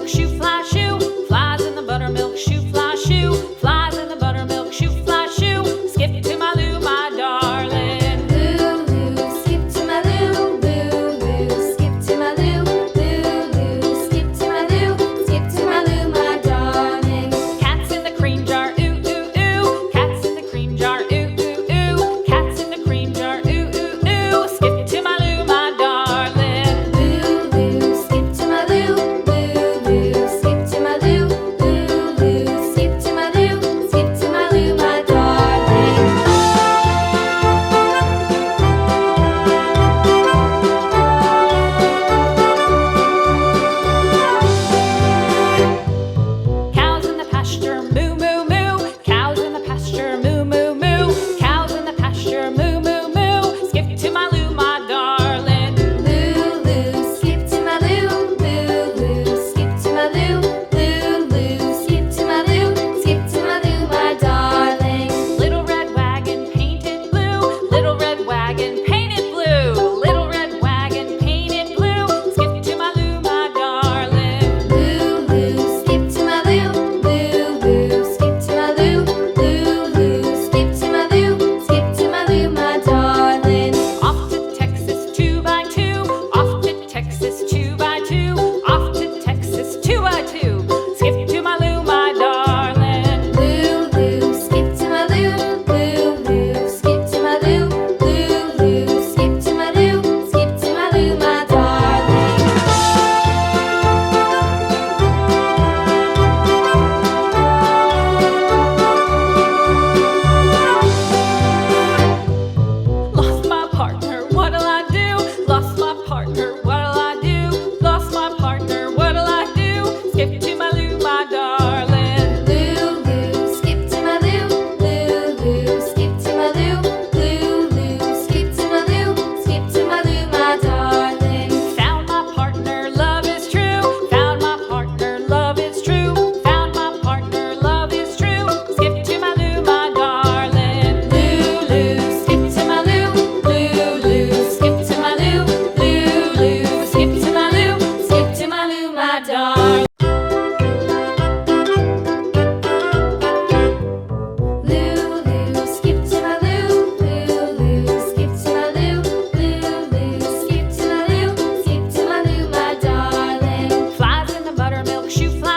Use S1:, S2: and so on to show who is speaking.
S1: buttermilk shoe fly shoe. Flies in the buttermilk shoe fly shoe. Flies in the buttermilk shoe fly shoe. Skip to my Lou, my darling.
S2: Lulu, skip to my Lou, Lulu, skip to my Lou, Lulu, skip to my Lou, skip to my Lou, my darling.
S1: Cats in the cream jar, ooh ooh ooh. Cats in the cream jar, ooh ooh ooh. Cats in the cream jar, ooh ooh ooh. Skip to my Lou, my darling.
S2: Lulu, skip to my Lou, Lulu, skip to my Lou, Lulu, skip to my Lou, skip to my Lou, my darling.
S1: Cows in the pasture, moo moo moo. Cows in the pasture, moo moo moo. Cows in the pasture, moo moo moo. Skip to my Lou, my darling.
S2: Lulu, skip to my Lou, Lulu, skip to my Lou, Lulu, skip to my Lou, skip to my Lou, my darling.
S1: Little red wagon painted blue. Little red wagon painted blue. Little red wagon painted blue. Skip to my Lou, my darling.
S2: Lulu, skip to my Lou, Lulu, skip to my Lou, Lulu, skip to my Lou, skip to my Lou, my darling.
S1: Off to Texas 2x2. Off to Texas 2x2. Off to Texas 2x2. Skip to my Lou, my darling.
S2: Lulu, skip to my Lou, Lulu, skip to my Lou, Lulu, skip to my Lou, skip to my Lou, my darling.
S1: Lost my partner, what'll I do? Lost my partner, what'll I do? Lost my partner, what'll I do? Skip to my Lou, my darling.
S2: Lulu, skip to my Lou, Lulu, skip to my Lou, Lulu, skip to my Lou, skip to my Lou, my darling.
S1: Found my partner, love is true. Found my partner, love is true. Found my partner, love is true. Skip to my Lou, my darling.
S2: Lulu, skip to my Lou, Lulu, skip to my Lou, Lulu, skip to my Lou, skip to my Lou, my darling. Lulu, skip to my Lou, Lulu, skip to my Lou, Lulu, skip to my Lou, skip to my Lou, my darling.
S1: Flies in the buttermilk shoe fly